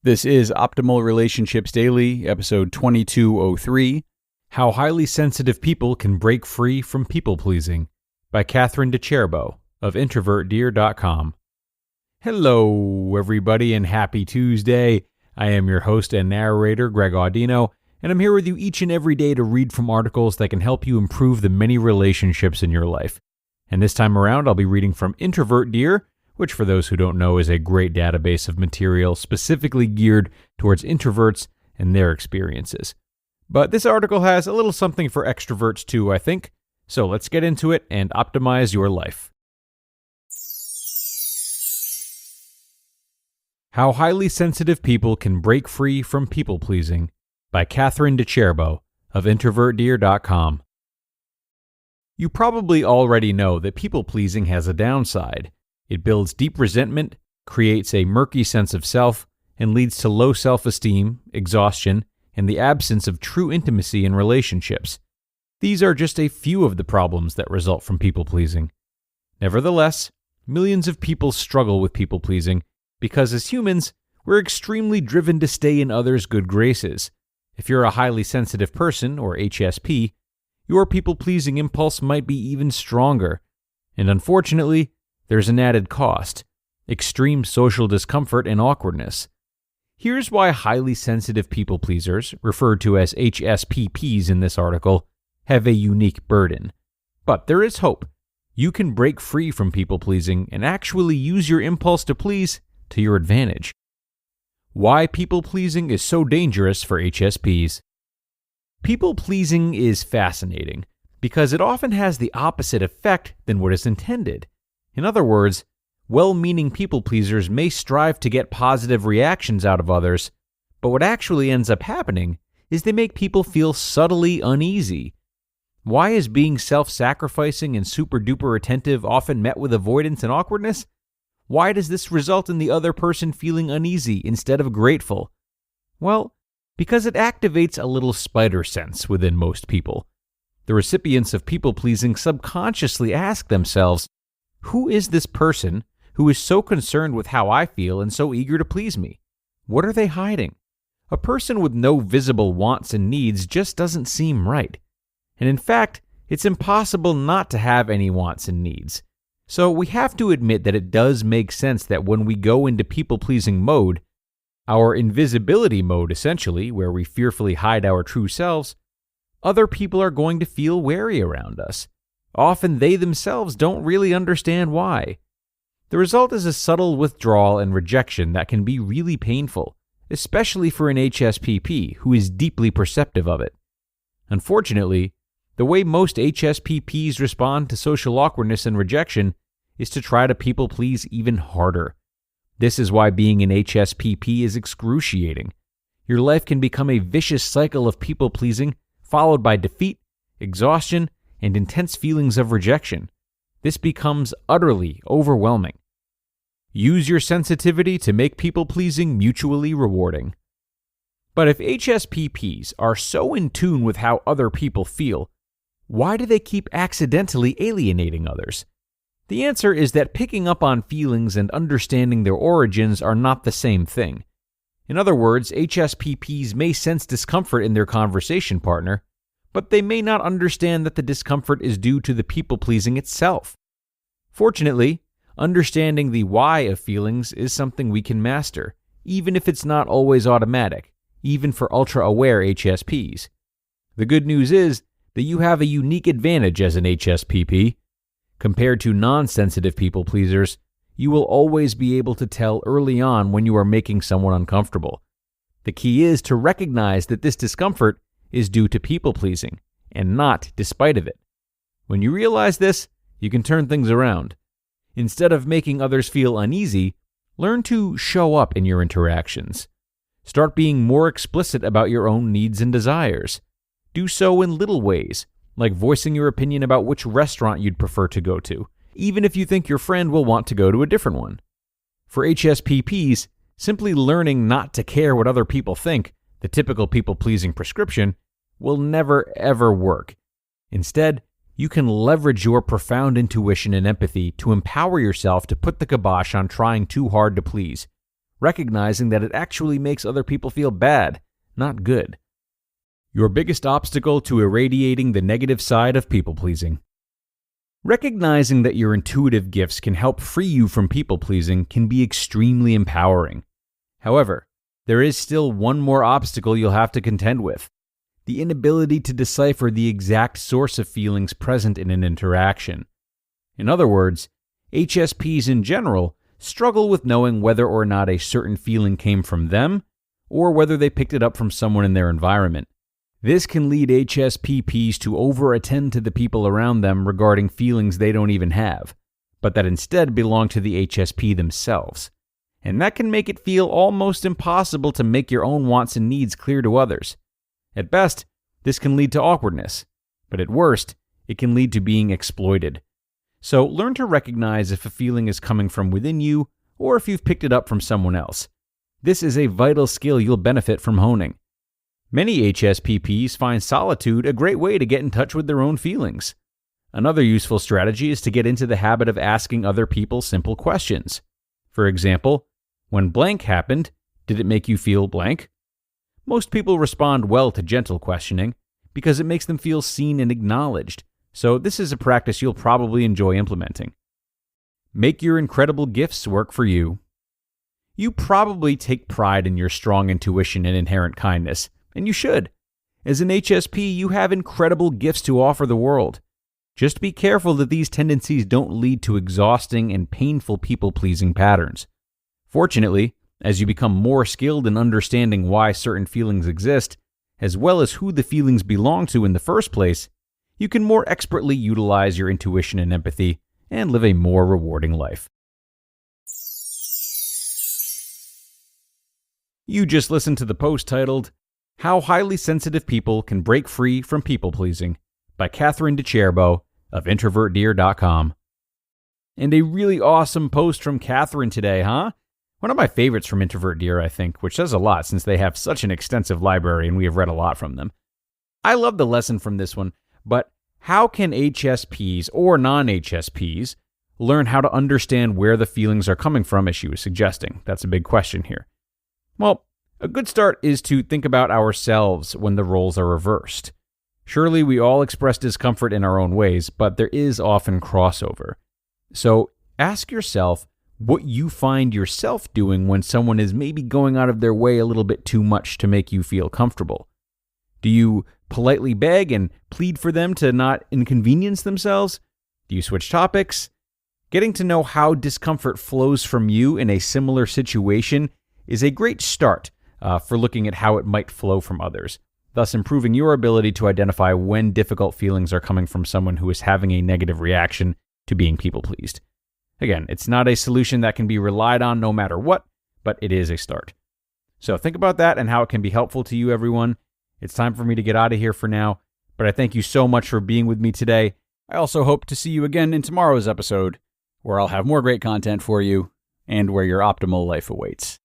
This is Optimal Relationships Daily, episode 2203, How Highly Sensitive People Can Break Free from People-Pleasing, by Katharine Di Cerbo of introvertdear.com. Hello, everybody, and happy Tuesday. I am your host and narrator, Greg Audino, and I'm here with you each and every day to read from articles that can help you improve the many relationships in your life. And this time around, I'll be reading from Introvert Dear, which for those who don't know is a great database of material specifically geared towards introverts and their experiences. But this article has a little something for extroverts too, I think. So let's get into it and optimize your life. How Highly Sensitive People Can Break Free from People-Pleasing, by Katharine Di Cerbo of introvertdear.com. You probably already know that people-pleasing has a downside. It builds deep resentment, creates a murky sense of self, and leads to low self-esteem, exhaustion, and the absence of true intimacy in relationships. These are just a few of the problems that result from people-pleasing. Nevertheless, millions of people struggle with people-pleasing because as humans, we're extremely driven to stay in others' good graces. If you're a highly sensitive person, or HSP, your people-pleasing impulse might be even stronger. And unfortunately, there's an added cost: extreme social discomfort and awkwardness. Here's why highly sensitive people pleasers, referred to as HSPPs in this article, have a unique burden. But there is hope. You can break free from people pleasing and actually use your impulse to please to your advantage. Why people pleasing is so dangerous for HSPs. People pleasing is fascinating because it often has the opposite effect than what is intended. In other words, well-meaning people-pleasers may strive to get positive reactions out of others, but what actually ends up happening is they make people feel subtly uneasy. Why is being self-sacrificing and super-duper attentive often met with avoidance and awkwardness? Why does this result in the other person feeling uneasy instead of grateful? Well, because it activates a little spider sense within most people. The recipients of people-pleasing subconsciously ask themselves, who is this person who is so concerned with how I feel and so eager to please me? What are they hiding? A person with no visible wants and needs just doesn't seem right. And in fact, it's impossible not to have any wants and needs. So we have to admit that it does make sense that when we go into people-pleasing mode, our invisibility mode essentially, where we fearfully hide our true selves, other people are going to feel wary around us. Often they themselves don't really understand why. The result is a subtle withdrawal and rejection that can be really painful, especially for an HSPP who is deeply perceptive of it. Unfortunately, the way most HSPPs respond to social awkwardness and rejection is to try to people-please even harder. This is why being an HSPP is excruciating. Your life can become a vicious cycle of people-pleasing, followed by defeat, exhaustion, and intense feelings of rejection. This becomes utterly overwhelming. Use your sensitivity to make people-pleasing mutually rewarding. But if HSPPs are so in tune with how other people feel, why do they keep accidentally alienating others? The answer is that picking up on feelings and understanding their origins are not the same thing. In other words, HSPPs may sense discomfort in their conversation partner, but they may not understand that the discomfort is due to the people-pleasing itself. Fortunately, understanding the why of feelings is something we can master, even if it's not always automatic, even for ultra-aware HSPs. The good news is that you have a unique advantage as an HSPP. Compared to non-sensitive people-pleasers, you will always be able to tell early on when you are making someone uncomfortable. The key is to recognize that this discomfort is due to people-pleasing, and not despite of it. When you realize this, you can turn things around. Instead of making others feel uneasy, learn to show up in your interactions. Start being more explicit about your own needs and desires. Do so in little ways, like voicing your opinion about which restaurant you'd prefer to go to, even if you think your friend will want to go to a different one. For HSPPs, simply learning not to care what other people think, the typical people-pleasing prescription, will never ever work. Instead, you can leverage your profound intuition and empathy to empower yourself to put the kibosh on trying too hard to please. recognizing that it actually makes other people feel bad, not good. Your biggest obstacle to irradiating the negative side of people-pleasing. Recognizing that your intuitive gifts can help free you from people-pleasing can be extremely empowering. However, there is still one more obstacle you'll have to contend with: the inability to decipher the exact source of feelings present in an interaction. In other words, HSPs in general struggle with knowing whether or not a certain feeling came from them or whether they picked it up from someone in their environment. This can lead HSPPs to over-attend to the people around them regarding feelings they don't even have, but that instead belong to the HSP themselves. And that can make it feel almost impossible to make your own wants and needs clear to others. At best, this can lead to awkwardness, but at worst, it can lead to being exploited. So learn to recognize if a feeling is coming from within you or if you've picked it up from someone else. This is a vital skill you'll benefit from honing. Many HSPPs find solitude a great way to get in touch with their own feelings. Another useful strategy is to get into the habit of asking other people simple questions. For example, when blank happened, did it make you feel blank? Most people respond well to gentle questioning because it makes them feel seen and acknowledged. So this is a practice you'll probably enjoy implementing. Make your incredible gifts work for you. You probably take pride in your strong intuition and inherent kindness, and you should. As an HSP, you have incredible gifts to offer the world. Just be careful that these tendencies don't lead to exhausting and painful people-pleasing patterns. Fortunately, as you become more skilled in understanding why certain feelings exist, as well as who the feelings belong to in the first place, you can more expertly utilize your intuition and empathy and live a more rewarding life. You just listened to the post titled, "How Highly Sensitive People Can Break Free from People-Pleasing" by Katharine Di Cerbo of introvertdear.com. And a really awesome post from Katharine today, huh? One of my favorites from Introvert Dear, I think, which says a lot since they have such an extensive library and we have read a lot from them. I love the lesson from this one, but how can HSPs or non-HSPs learn how to understand where the feelings are coming from, as she was suggesting? That's a big question here. Well, a good start is to think about ourselves when the roles are reversed. Surely we all express discomfort in our own ways, but there is often crossover. So ask yourself what you find yourself doing when someone is maybe going out of their way a little bit too much to make you feel comfortable. Do you politely beg and plead for them to not inconvenience themselves? Do you switch topics? Getting to know how discomfort flows from you in a similar situation is a great start for looking at how it might flow from others, thus improving your ability to identify when difficult feelings are coming from someone who is having a negative reaction to being people-pleased. Again, it's not a solution that can be relied on no matter what, but it is a start. So think about that and how it can be helpful to you, everyone. It's time for me to get out of here for now, but I thank you so much for being with me today. I also hope to see you again in tomorrow's episode, where I'll have more great content for you and where your optimal life awaits.